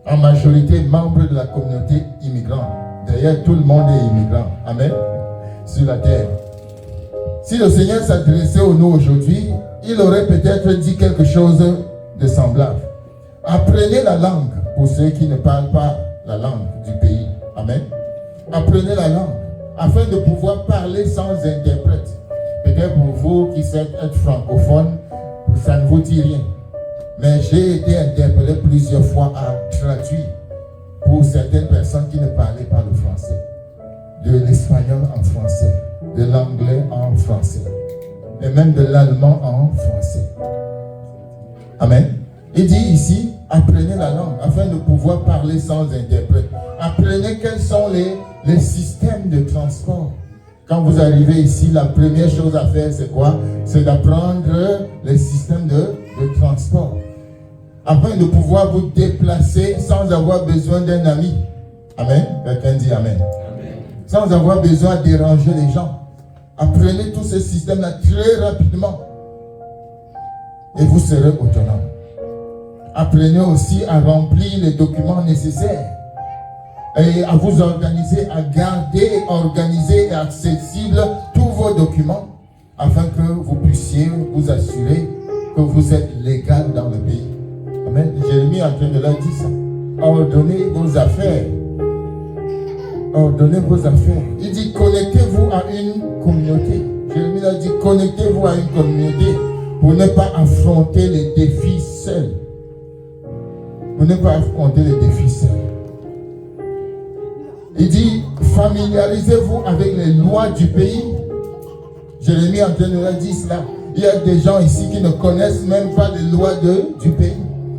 en majorité membres de la communauté immigrante, d'ailleurs tout le monde est immigrant, amen, sur la terre. Si le Seigneur s'adressait à nous aujourd'hui, il aurait peut-être dit quelque chose de semblable. Apprenez la langue pour ceux qui ne parlent pas la langue du pays. Amen. Apprenez la langue afin de pouvoir parler sans interprète. Peut-être pour vous qui êtes francophone, ça ne vous dit rien. Mais j'ai été interpellé plusieurs fois à traduire pour certaines personnes qui ne parlaient pas le français. De l'espagnol en français, de l'anglais en français, et même de l'allemand en français. Amen. Il dit ici, apprenez la langue afin de pouvoir parler sans interprète. Apprenez quels sont les systèmes de transport. Quand vous arrivez ici, la première chose à faire, c'est quoi? C'est d'apprendre les systèmes de transport. Afin de pouvoir vous déplacer sans avoir besoin d'un ami. Amen. Quelqu'un dit Amen. Amen. Sans avoir besoin de déranger les gens. Apprenez tous ces systèmes-là très rapidement. Et vous serez autonome. Apprenez aussi à remplir les documents nécessaires. Et à vous organiser, à garder, organiser et accessible tous vos documents afin que vous puissiez vous assurer que vous êtes légal dans le pays. Amen. Jérémie est en train de leur dire ça. Ordonnez vos affaires. Ordonnez vos affaires. Il dit connectez-vous à une communauté. Jérémie a dit connectez-vous à une communauté pour ne pas affronter les défis seuls. Pour ne pas affronter les défis seuls. Il dit familiarisez-vous avec les lois du pays. Jérémie est en train de leur dire cela. Il y a des gens ici qui ne connaissent même pas les lois du pays.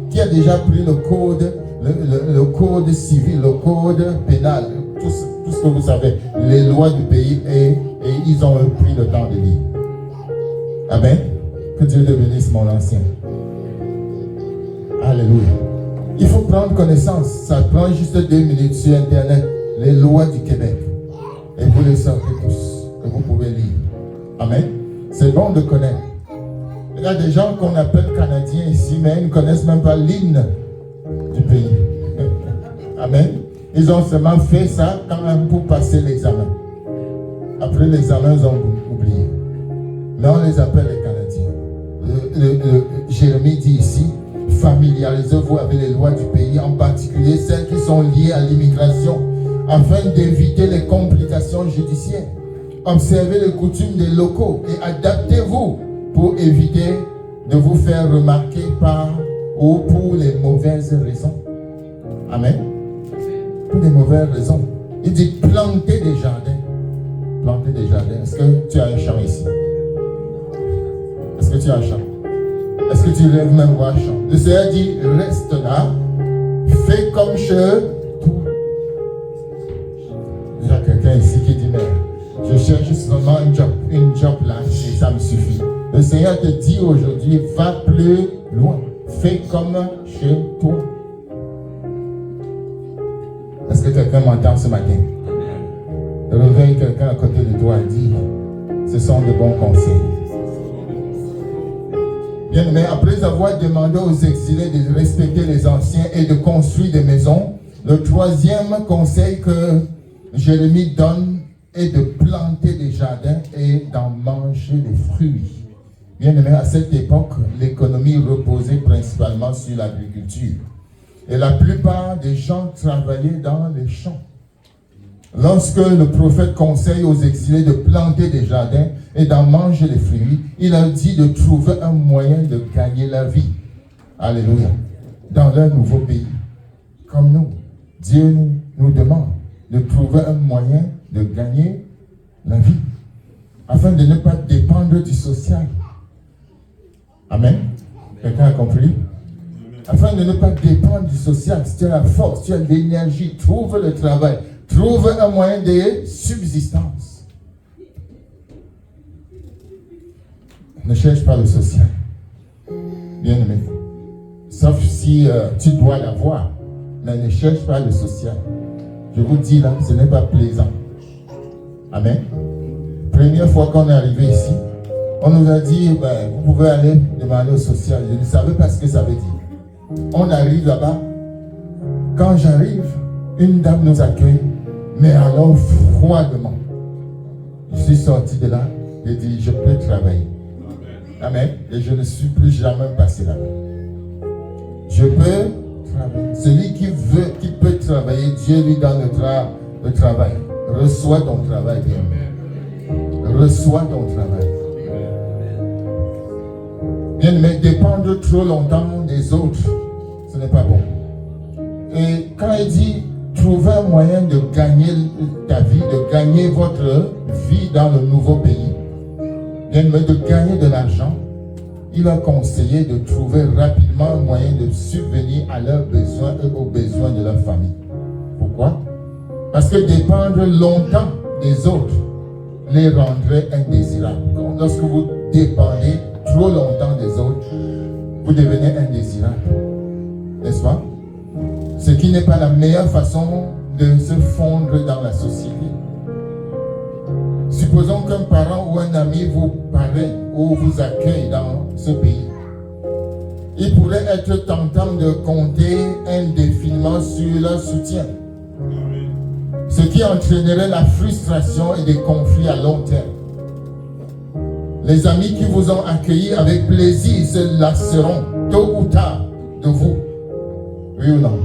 Qui a déjà pris le code civil, le code pénal, tout ce que vous savez, les lois du pays, et ils ont pris le temps de lire. Amen. Que Dieu te bénisse, mon ancien. Alléluia. Il faut prendre connaissance. Ça prend juste 2 minutes sur Internet. Les lois du Québec. Et vous les sortez tous. Et vous pouvez lire. Amen. C'est bon de connaître. Il y a des gens qu'on appelle Canadiens ici, mais ils ne connaissent même pas l'hymne du pays. Amen. Ils ont seulement fait ça quand même pour passer l'examen. Après l'examen, ils ont oublié. Mais on les appelle les Canadiens. Jérémie dit ici, familiarisez-vous avec les lois du pays, en particulier celles qui sont liées à l'immigration, afin d'éviter les complications judiciaires. Observez les coutumes des locaux et adaptez-vous pour éviter de vous faire remarquer par ou pour les mauvaises raisons. Amen. Pour les mauvaises raisons. Il dit planter des jardins. Planter des jardins. Est-ce que tu as un champ ici? Est-ce que tu as un champ? Est-ce que tu rêves même voir un champ? Le Seigneur dit reste là, fais comme chez toi. Il y a quelqu'un ici qui dit mais je cherche seulement une job là et ça me suffit. Le Seigneur te dit aujourd'hui, va plus loin. Fais comme chez toi. Est-ce que quelqu'un m'entend ce matin? Réveille quelqu'un à côté de toi et dis, ce sont de bons conseils. Bien, mais après avoir demandé aux exilés de respecter les anciens et de construire des maisons, le 3e conseil que Jérémie donne est de planter des jardins et d'en manger les fruits. Bien aimé, à cette époque, l'économie reposait principalement sur l'agriculture. Et la plupart des gens travaillaient dans les champs. Lorsque le prophète conseille aux exilés de planter des jardins et d'en manger les fruits, il leur dit de trouver un moyen de gagner la vie. Alléluia. Dans leur nouveau pays. Comme nous, Dieu nous demande de trouver un moyen de gagner la vie. Afin de ne pas dépendre du social. Amen. Quelqu'un a compris? Afin de ne pas dépendre du social. Si tu as la force, tu as l'énergie, trouve le travail. Trouve un moyen de subsistance. Ne cherche pas le social. Bien aimé. Sauf si tu dois l'avoir. Mais ne cherche pas le social. Je vous dis là, ce n'est pas plaisant. Amen. Première fois qu'on est arrivé ici, on nous a dit, ben, vous pouvez aller demander au social. Je ne savais pas ce que ça veut dire. On arrive là-bas. Quand j'arrive, une dame nous accueille, mais alors froidement. Je suis sorti de là, j'ai dit, je peux travailler. Amen. Et je ne suis plus jamais passé là. Je peux travailler. Celui qui veut, qui peut travailler, Dieu lui donne le travail. Reçois ton travail, bien. Reçois ton travail. Bien, mais dépendre trop longtemps des autres, ce n'est pas bon. Et quand il dit trouver un moyen de gagner ta vie, de gagner votre vie dans le nouveau pays, bien, mais de gagner de l'argent, il a conseillé de trouver rapidement un moyen de subvenir à leurs besoins et aux besoins de leur famille. Pourquoi? Parce que dépendre longtemps des autres les rendrait indésirables. Lorsque vous dépendez trop longtemps des autres, vous devenez indésirable. N'est-ce pas? Ce qui n'est pas la meilleure façon de se fondre dans la société. Supposons qu'un parent ou un ami vous parraine ou vous accueille dans ce pays. Il pourrait être tentant de compter indéfiniment sur leur soutien. Ce qui entraînerait la frustration et des conflits à long terme. Les amis qui vous ont accueilli avec plaisir se lasseront tôt ou tard de vous. Oui ou non?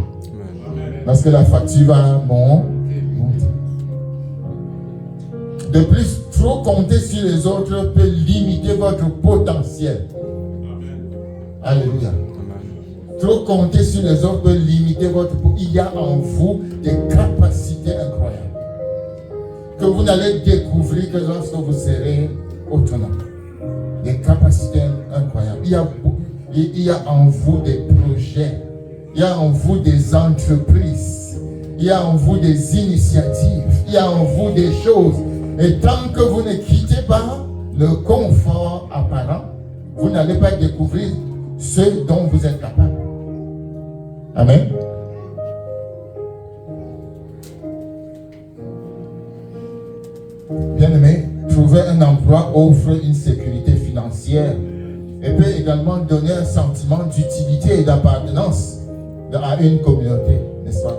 Parce que la facture va monter. De plus, trop compter sur les autres peut limiter votre potentiel. Alléluia. Trop compter sur les autres peut limiter votre potentiel. Il y a en vous des capacités incroyables que vous n'allez découvrir que lorsque vous serez autonome. Des capacités incroyables. Il y a en vous des projets. Il y a en vous des entreprises. Il y a en vous des initiatives. Il y a en vous des choses. Et tant que vous ne quittez pas le confort apparent, vous n'allez pas découvrir ce dont vous êtes capable. Amen. Bien-aimé, trouver un emploi offre une sécurité financière et peut également donner un sentiment d'utilité et d'appartenance à une communauté, n'est-ce pas?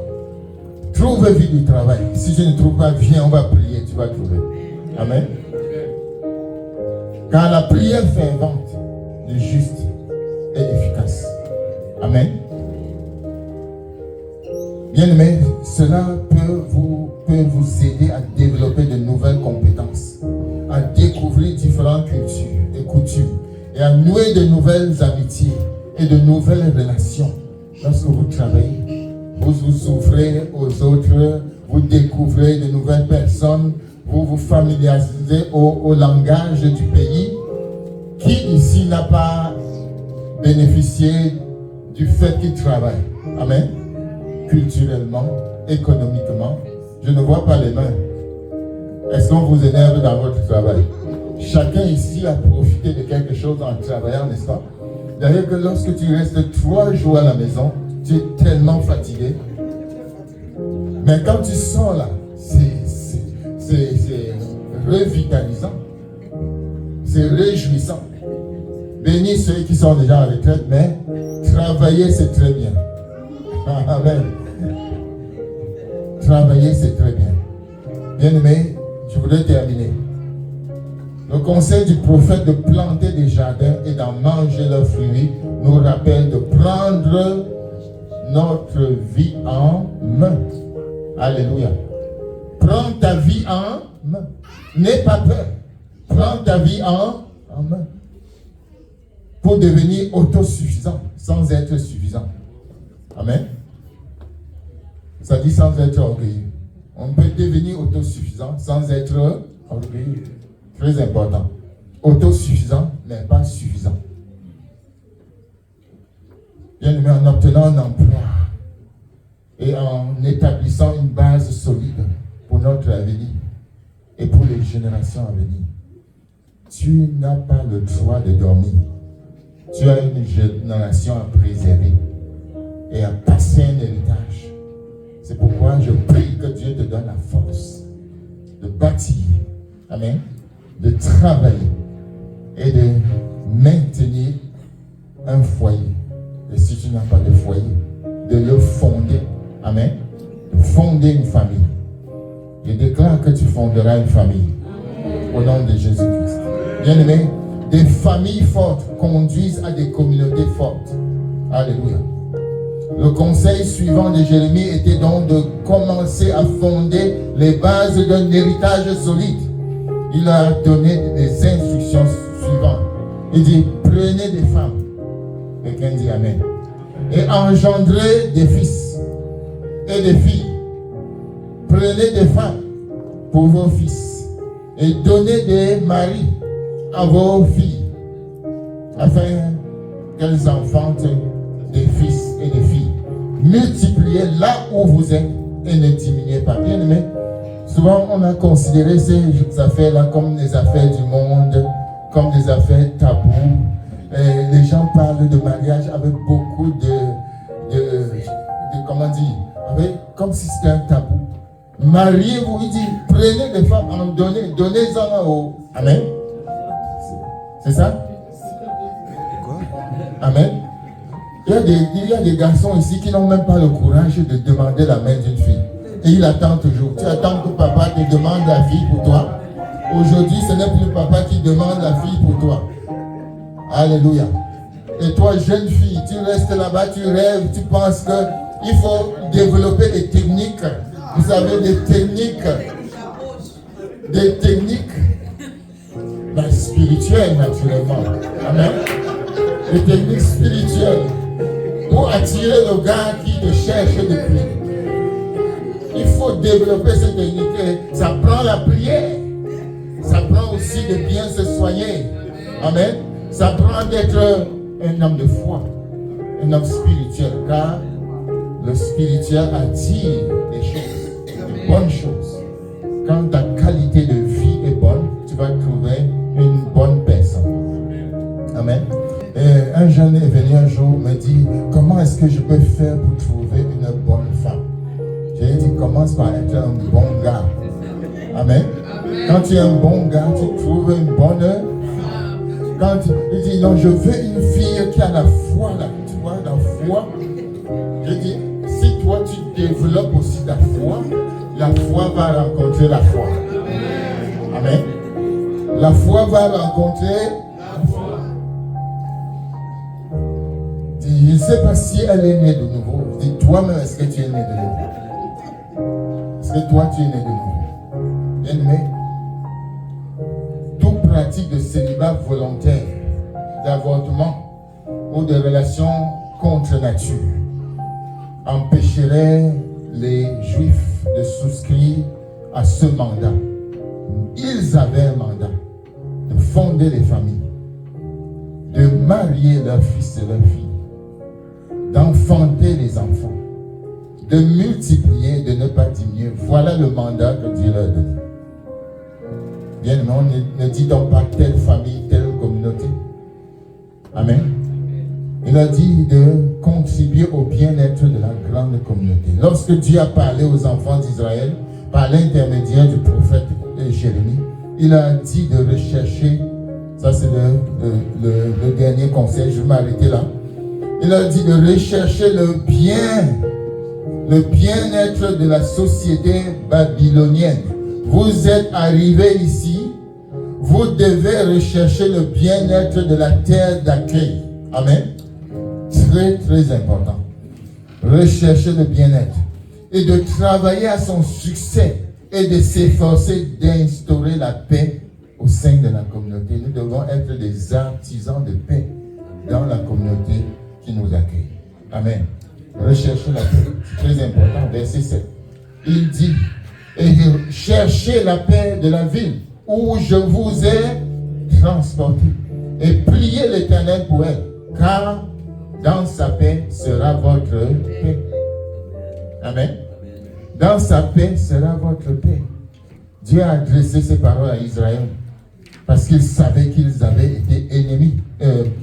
Trouve vie du travail. Si je ne trouve pas, viens, on va prier, tu vas trouver. Amen. Car la prière fervente du juste est efficace. Amen. Bien-aimé, cela peut vous aider à développer de nouvelles compétences, à découvrir différentes cultures et coutumes, et à nouer de nouvelles amitiés et de nouvelles relations. Lorsque vous travaillez, vous vous ouvrez aux autres, vous découvrez de nouvelles personnes, vous vous familiarisez au langage du pays. Qui ici n'a pas bénéficié du fait qu'il travaille? Amen. Culturellement, économiquement, je ne vois pas les mains. Est-ce qu'on vous énerve dans votre travail? Chacun ici a profité de quelque chose en travaillant, n'est-ce pas? D'ailleurs que lorsque tu restes 3 jours à la maison, tu es tellement fatigué. Mais quand tu sors là, c'est revitalisant. C'est réjouissant. Bénis ceux qui sont déjà en retraite, mais travailler c'est très bien. Amen. Travailler c'est très bien. Bien-aimé, je voudrais terminer. Le conseil du prophète de planter des jardins et d'en manger leurs fruits nous rappelle de prendre notre vie en main. Alléluia. Prends ta vie en main. N'aie pas peur. Prends ta vie en main. Pour devenir autosuffisant sans être suffisant. Amen. Ça dit sans être orgueilleux. On peut devenir autosuffisant sans être orgueilleux. Très important. Autosuffisant, mais pas suffisant. Bien aimé, en obtenant un emploi et en établissant une base solide pour notre avenir et pour les générations à venir, tu n'as pas le droit de dormir. Tu as une génération à préserver et à passer un héritage. C'est pourquoi je prie que Dieu te donne la force de bâtir. Amen. de travailler et de maintenir un foyer. Et si tu n'as pas de foyer, de le fonder. Amen. De fonder une famille. Je déclare que tu fonderas une famille. Au nom de Jésus-Christ. Bien-aimé, des familles fortes conduisent à des communautés fortes. Alléluia. Le conseil suivant de Jérémie était donc de commencer à fonder les bases d'un héritage solide. Il a donné des instructions suivantes. Il dit, prenez des femmes. Quelqu'un dit Amen. Et engendrez des fils et des filles. Prenez des femmes pour vos fils et donnez des maris à vos filles afin qu'elles enfantent des fils et des filles. Multipliez là où vous êtes et ne diminuez pas. Bien aimé, souvent on a considéré ces affaires-là comme des affaires du monde, comme des affaires taboues. Et les gens parlent de mariage avec beaucoup de comment dire, comme si c'était un tabou. Mariez-vous, il dit, prenez des femmes, en donnez-en au. Amen. C'est ça? Amen. Il y a des garçons ici qui n'ont même pas le courage de demander la main d'une fille. Et il attend toujours. Tu attends que papa te demande la fille pour toi. Aujourd'hui, ce n'est plus papa qui demande la fille pour toi. Alléluia. Et toi, jeune fille, tu restes là-bas, tu rêves, tu penses qu'il faut développer des techniques. Vous savez, des techniques spirituelles, naturellement. Amen. Des techniques spirituelles pour attirer le gars qui te cherche depuis. Il faut développer ces techniques. Ça prend la prière. Ça prend aussi de bien se soigner. Amen. Ça prend d'être un homme de foi, un homme spirituel, car le spirituel attire des choses, des bonnes choses. Quand ta qualité de vie est bonne, tu vas trouver une bonne personne. Amen. Et un jeune est venu un jour me dit, comment est-ce que je peux faire pour trouver une bonne femme? J'ai dit, commence par être un bon gars. Amen. Quand tu es un bon gars, tu trouves une bonne femme. Quand il dit, non, je veux une fille qui a la foi, là, tu vois, la foi. Je dis, si toi tu développes aussi la foi va rencontrer la foi. Amen. La foi va rencontrer la foi. Dis, je ne sais pas si elle est née de nouveau. Dis, toi-même, est-ce que tu es né de nouveau? Est-ce que toi, tu es né de nouveau? Bien-aimé, toute pratique de célibat volontaire, d'avortement ou de relations contre nature empêcherait les Juifs de souscrire à ce mandat. Ils avaient un mandat de fonder les familles, de marier leurs fils et leurs filles, d'enfanter les enfants, de multiplier, de ne pas diminuer. Voilà le mandat que Dieu leur donne. Bien, mais ne dit donc pas telle famille, telle communauté. Amen. Il a dit de contribuer au bien-être de la grande communauté. Lorsque Dieu a parlé aux enfants d'Israël, par l'intermédiaire du prophète Jérémie, il a dit de rechercher, ça c'est le dernier conseil, je vais m'arrêter là. Il a dit de rechercher le bien-être de la société babylonienne. Vous êtes arrivés ici, vous devez rechercher le bien-être de la terre d'accueil. Amen. Très, très important. Rechercher le bien-être et de travailler à son succès et de s'efforcer d'instaurer la paix au sein de la communauté. Nous devons être des artisans de paix dans la communauté qui nous accueille. Amen. Rechercher la paix. C'est très important. Verset 7. Il dit, et cherchez la paix de la ville où je vous ai transporté et priez l'Éternel pour elle, car dans sa paix sera votre paix. Amen. Dans sa paix sera votre paix. Dieu a adressé ces paroles à Israël parce qu'il savait qu'ils avaient été ennemis,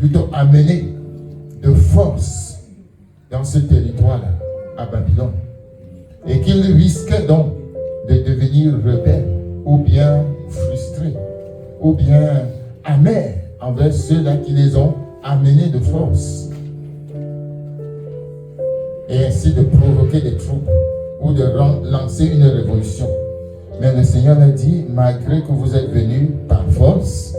plutôt amenés de force dans ce territoire-là, à Babylone, et qu'ils risquaient donc de devenir rebelles ou bien frustrés ou bien amers envers ceux-là qui les ont amenés de force. Et ainsi de provoquer des troubles ou de lancer une révolution. Mais le Seigneur a dit, malgré que vous êtes venus par force,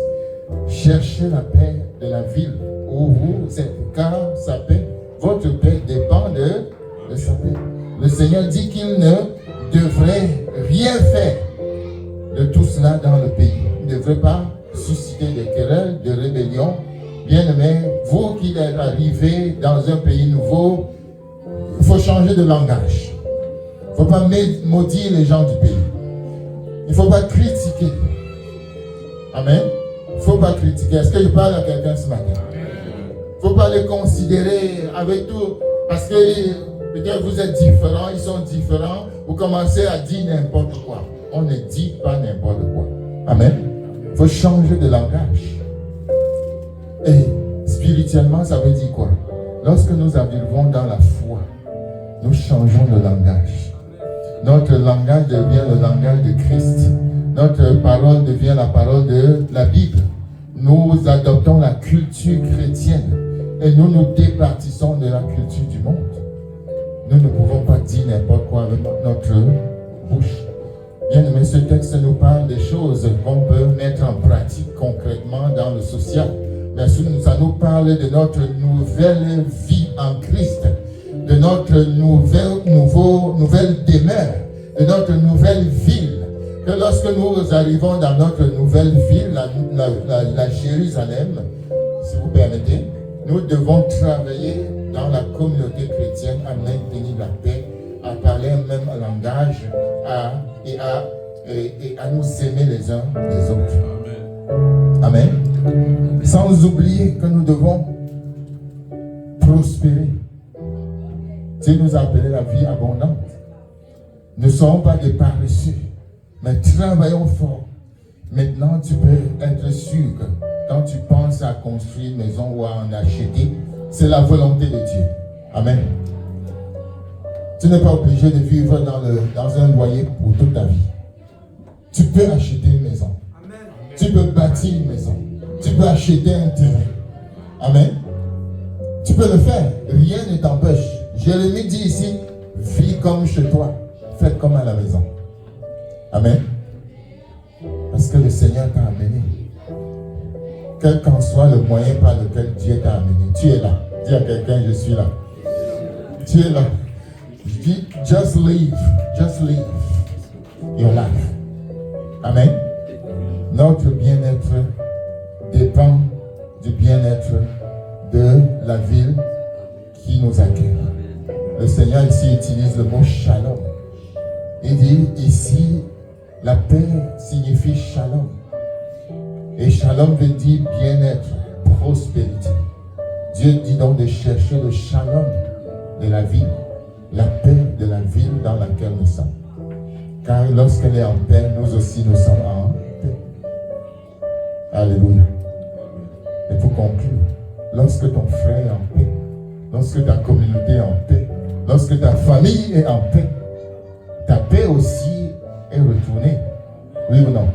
cherchez la paix de la ville où vous êtes, car sa paix, votre paix dépend de sa paix. Le Seigneur dit qu'il ne devrait rien faire de tout cela dans le pays. Il ne devrait pas susciter de querelles, de rébellions. Bien-aimés, vous qui êtes arrivés dans un pays nouveau, il faut changer de langage. Il ne faut pas maudire les gens du pays. Il ne faut pas critiquer. Amen. Il ne faut pas critiquer. Est-ce que je parle à quelqu'un ce matin? Il ne faut pas les considérer avec tout. Parce que peut-être vous êtes différents, ils sont différents. Vous commencez à dire n'importe quoi. On ne dit pas n'importe quoi. Amen. Il faut changer de langage. Et spirituellement, ça veut dire quoi? Lorsque nous arrivons dans la foi, nous changeons de langage. Notre langage devient le langage de Christ. Notre parole devient la parole de la Bible. Nous adoptons la culture chrétienne et nous nous départissons de la culture du monde. Nous ne pouvons pas dire n'importe quoi avec notre bouche. Bien aimé, ce texte nous parle des choses qu'on peut mettre en pratique concrètement dans le social. Mais ça nous parle de notre nouvelle vie en Christ, de notre nouvelle demeure, de notre nouvelle ville. Que lorsque nous arrivons dans notre nouvelle ville, la Jérusalem, si vous permettez, nous devons travailler dans la communauté chrétienne à maintenir la paix, à parler un même langage, et à nous aimer les uns les autres. Amen. Sans oublier que nous devons prospérer. Dieu nous a appelé la vie abondante. Ne soyons pas des paresseux, mais travaillons fort. Maintenant, tu peux être sûr que quand tu penses à construire une maison ou à en acheter, c'est la volonté de Dieu. Amen. Tu n'es pas obligé de vivre dans un loyer pour toute ta vie. Tu peux acheter une maison. Amen. Tu peux bâtir une maison. Tu peux acheter un terrain. Amen. Tu peux le faire. Rien ne t'empêche. Jérémie dit ici, vis comme chez toi. Faites comme à la maison. Amen. Parce que le Seigneur t'a amené. Quel qu'en soit le moyen par lequel Dieu t'a amené, tu es là. Dis à quelqu'un, je suis là. Tu es là. Je dis, just live your life. Amen. Notre bien-être dépend du bien-être de la ville qui nous accueille. Le Seigneur ici utilise le mot shalom. Il dit ici, la paix signifie shalom. Et shalom veut dire bien-être, prospérité. Dieu dit donc de chercher le shalom de la ville, la paix de la ville dans laquelle nous sommes. Car lorsqu'elle est en paix, nous aussi nous sommes en paix. Alléluia. Et pour conclure, lorsque ton frère est en paix, lorsque ta communauté est en paix, lorsque ta famille est en paix, ta paix aussi est retournée. Oui ou non?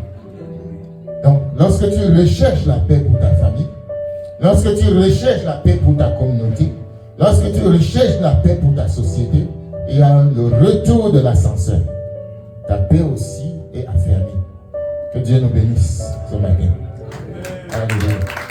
Donc, lorsque tu recherches la paix pour ta famille, lorsque tu recherches la paix pour ta communauté, lorsque tu recherches la paix pour ta société, il y a le retour de l'ascenseur. Ta paix aussi est affermie. Que Dieu nous bénisse ce matin. Alléluia.